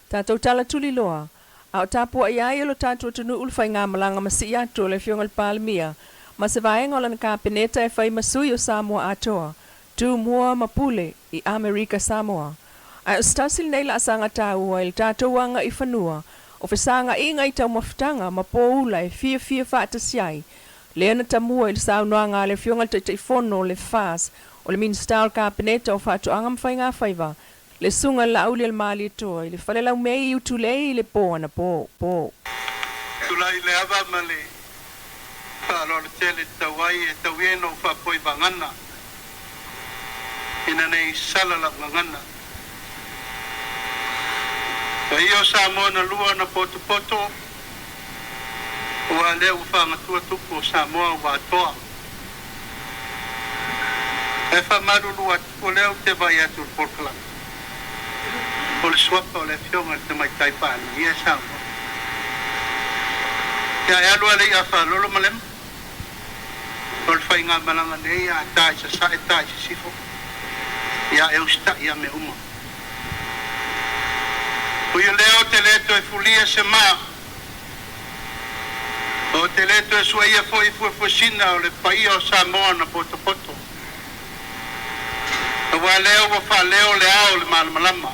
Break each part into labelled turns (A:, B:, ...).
A: Tātou tala tuli loa. A o tāpua ia i lo tātou tunu ulfai ngā malanga masi atu le fiongal palmia. Ma se vaenga o lana kāpeneta e whai masui o Samoa atoa. Tu mua mapule i Amerika Samoa. A o stasil nei la asanga tāua il tātou wanga i whanua. O whesanga i ngai tau mawhitanga ma pōula e fia whaatasiai. Leana tamua il Saunoaga le fiongal te whono le fas. O le minstau kāpeneta o whātu angam whai ngā whaiva. Le sunga la auli al mali toa, le fale lau mei u tulei le po ana po.
B: Tulai le ava male, whaalo le tele tawai e tawieno whapoi vangana. Ina nei salala vangana. Ka io Samoa na lua na poto, ua leo whangatua tupu o Samoa wa toa. E whamaru lua tupu leo te vai atu porkalanga. O le swapa o le fionga te mai taipani, ia Samoa. Ia e alua lei a whalolo malem. O le whainga malanga nei a tai sa sae tai sa sifo. Ia e usta ia me uma. O ia leo te leto e fulia se maa. O te leto e sua ia foi fuesina o le paia o Samoa na poto. O wa leo o fa leo le ao le malama.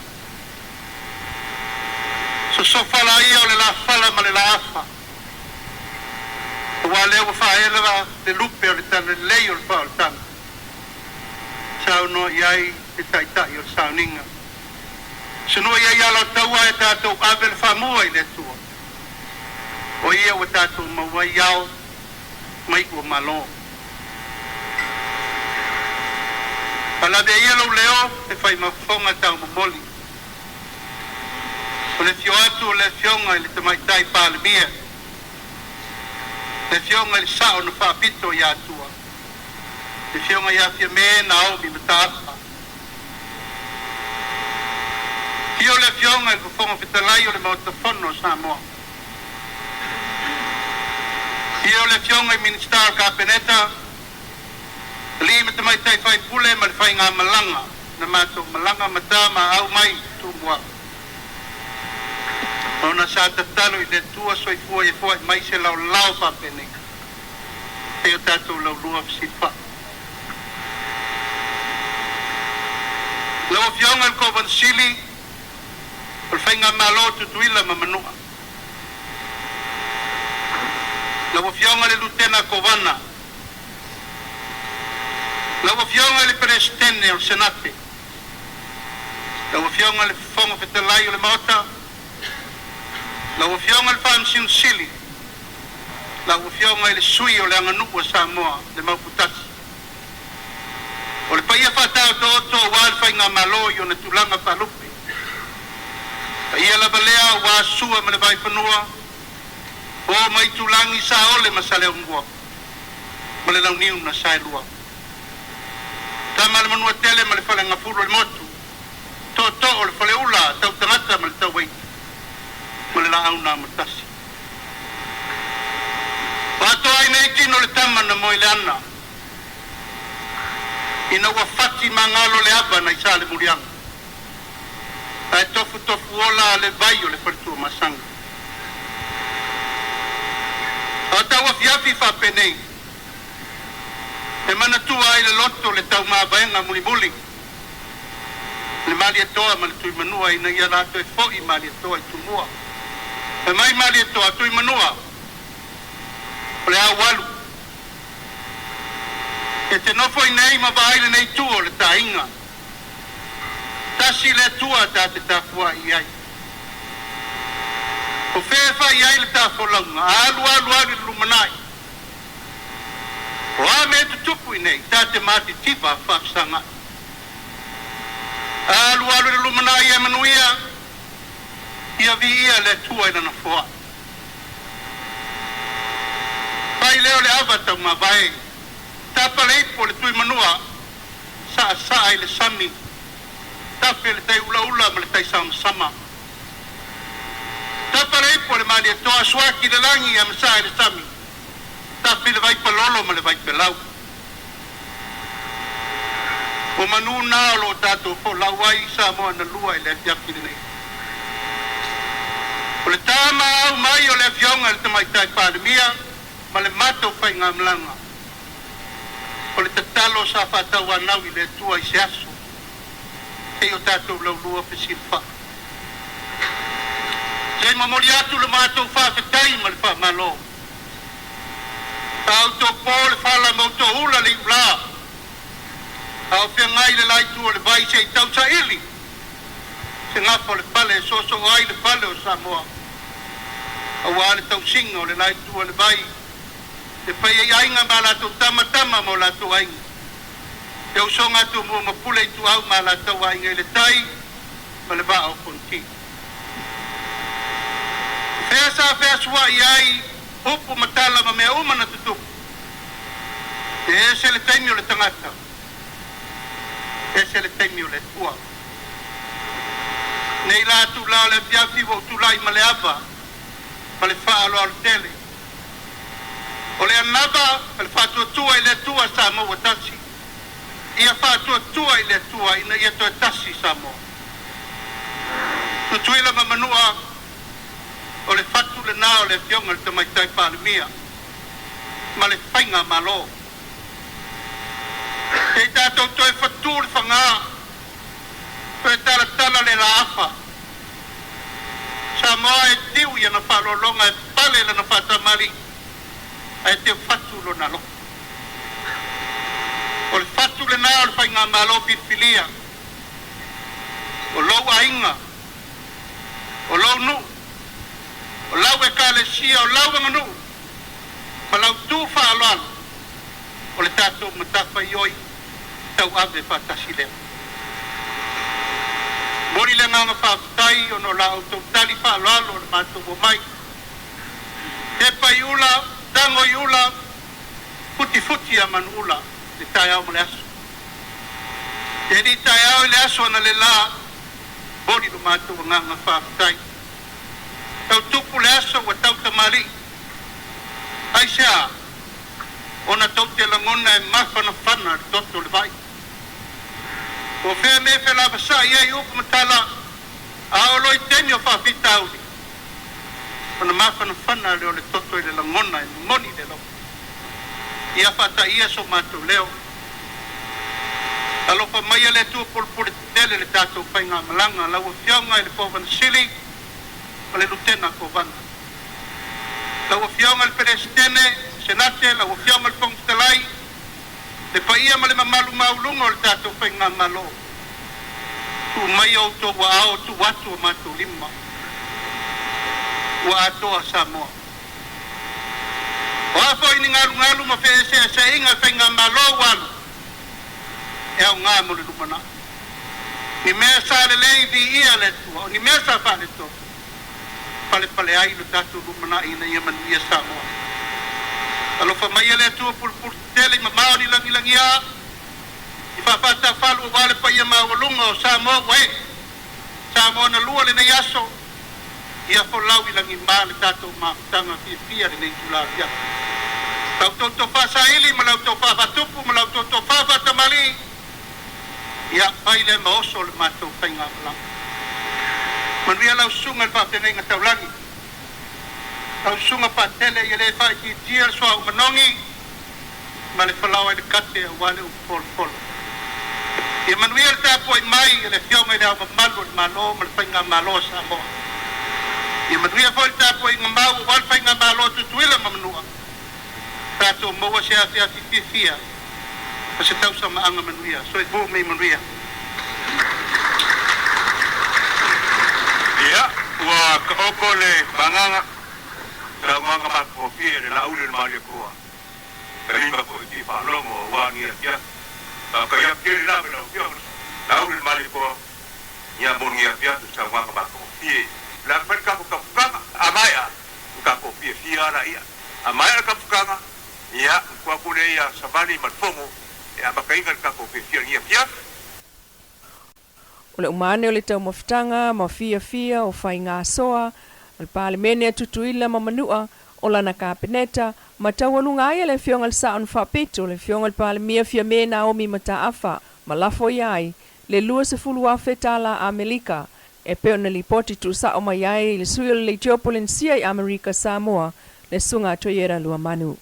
B: So fala ia o le la fala ma le la afa. O wa leo fa eleva le lupe o le tane lei o le pa o le tana. Sauno iai te taitai o le sauninga. Sino iai alo taua e tātou awe le whamua i le tua. O ia o tātou maua iau mai ua malo. Pala de ia lo leo e whai mawhonga tau mamoli. O le fio atu le fionga i le tamaitai pālemia. Le fionga i le sao na whapito i atua. Le fionga i afia me na au mi mataafa. Fio le fionga i kufonga fitalai o le mautafono Samoa. Fio le fionga i ministar kapeneta. Li me tamaitai whai pule ma le whai ngā malanga. Na mātou malanga matama au mai tūmua. Ona sa tatalo i le tua soi fua e fua mai se lau papenika. E o tātou lau lua fisifa. Lau fionga il kovan sili, o whainga malo tutuila ma manua. Lau fionga le lutena kovana. Lau fionga le presidente o senate. Lau fionga le fonga fetalai o le maota. Lau fionga le whamsin sili. Lau fionga le sui o le anganua Samoa, le mauputasi. O le paia whatau to wal whainga malo i o na tulanga whalupi. Paia la balea wa sua ma le vai whanua. O mai tulangi sa ole ma sa leo ngua. Ma le lau niu na sa lua. Tama le manua tele ma le whalenga furu le motu. To o le whale ula, tau tangata ma le tau weiti. Ma le la au na matasi. Pato ai nei tino le tama na moi le ana. Ina ua fati mangalo le aba na isa le murianga. Ai tofu ola le vai o le wharitua masanga. Ata ua fiafi whapenei. E mana tua ai le loto le tau maabaenga muli. Le mali atoa ma le tui manua ina ia lato e fo'i mali atoa i tumua. E mai mali atoa tui manua. O le awalu. E te nofo i nei ma vaile nei tuo le tainga. Tasi le tua ta te tafua i ai. O fefa i ai le tafo launga. Alu lumanai. O a me tutupu i nei. Ta te mati tipa whafsanga. Alu le lumanai e manuia. Ia vi ia le tua i lana fua. Pai leo le avata ma vai. Tapa le ipo le tui manua. Sa i le sami. Tape le tai ula ma le tai sama. Tapa le ipo le mali e toa suaki le langi a masa i le sami. Tape le vai palolo ma le vai pelau. O manu nao lo tato fo lawai Samoa na lua i le fiapi le nei. le tama au mai o le fionga le tamai tai palemia ma le mato whainga mlanga. O le tatalo sa whatau anau i le tua i se aso. Hei o tātou laulua pesilfa. Sei mamori atu le mato whawhetai ma le whamalo. Tau tō pō le whala mau tō hula le ula. Au pia ngai le lai tua le vai se i tau sa ili. Se ngapa le pale so ai le pale o Samoa. Au ale tau singa o le lai tua le vai. Te pai ai ainga ma la tau tama mo la tau ainga. Te usonga tu mua mapule i tu au ma la tau ainga i le tai ma le va o konti. Fea sa fea sua i ai upu matala ma mea umana tutupu. Te ese le taimi o le tangata. Ese le taimi o le tua. Nei la tu la le fiafi wo tu lai ma le ava. Ma le faa alo al tele. O le anava, le faa tua i le tua Samoa tasi. Ia faa tua i le tua ina ia toi tasi Samoa. Tutuila ma manua o le fatu le nao le fionga le tamai tai palemia. Ma le whainga malo. Te tātou toi fatu le whanga. Toi tala le la afa. Samoa e tiu ia na whalolonga e pale le na whatamari. Ai te fatu lo na lo. O le fatu le nao le whainga malo pifilia. O lou ainga. O lou nu. O lau e kālesia, o lau anganu. Ma lau tū whaaloan. O le tātou matawha i oi. Tau ave whatasi leo. Mori le nganga whaafutai o no lau tau tali whaaloan o le mātou o mai. Te pai ula, tango i ula, futi a man ula. Le tai au ma le aso. Te di tai au i le aso na le la. Mori lo mātou o nganga whaafutai. Tau tupu le aso wa tau tamari. Ai sea, ona tau te langona e mawhana whana le toto le vai. O whea me whela wasa ia i upu matala, a o loi temi o whawhita auli. Ona mawhana whana leo le toto i le langona e moni le lo. Ia whata ia so mātou leo. Alofa maia le tua pulpule tele le tātou whainga malanga, lau o whionga i le pōwana sili, o le lutena ko vana. Lau o fionga le presidente, senate, lau o fionga le pongtalai, le paia ma le mamalu maulunga o le tātou whainga malo. Tu mai au tō wa ao tu watu o mātou lima. Wa atoa Samoa. O afo ini ngalu ma whese se inga whainga malo walu. E au ngā mo le lumana. Ni mea sa le leivi ia le tua, ni mea sa whale tō. Pale ai lo tatu lumana ina ia manuia Samoa. Alofa mai le tua pulpul tele ma maori langi a. I whawhata whalu wale pa ia maawalunga o Samoa wae. Samoa na lua le nei aso. Ia wholau i langi maa le tatu maafutanga fia le nei tularia. Lau toto whasaili ma lau toto whawhatupu ma lau toto whawhatamali. Ia pai le maoso le mātou whainga malanga. Manuia lau sunga le whawhenga inga taulangi. Lau sunga whatele i le whai ki tia soa umanongi. Ma le whalau e le kate a wale u polo. Ia manuia le tāpua i mai i le whionga i le awa malu le malo ma le whainga malo Samoa. Ia manuia fo le tāpua i ngā mau o wale whainga malo tutuila mamanua. Tātou maua se ate ati fifia. Pa se tausa maanga manuia. So e buu mei manuia.
C: Ia, ua ka oko le banganga tra manga mako fie le laule le maria koa. Ka lima ko i whalongo wangi a kia. Ka ia kiri lawe lau fio. Laule le maria koa. Ia mongi a kia tu sa manga mako fie. La perka ko ka fukanga. Amaya. Ka ko fie fie ara ia. Amaya ka fukanga. Ia, kua kune ia sabani matfongo. Ia makainga ka ko fie fie ia kia.
A: O le umane o le tau mawhitanga, mawhia o whainga soa, o le palemene tutuila ma manua, o lana kapeneta, ma tau alunga ai le fionga le saon whapito, le fionga le palemia fia mena o mi mata afa, ma lafo iai, le lua se fulua fetala Amerika, E peo na lipoti tu sa o mayai le suyo le tiopolin sia i Amerika Samoa le sunga to yera lua manu.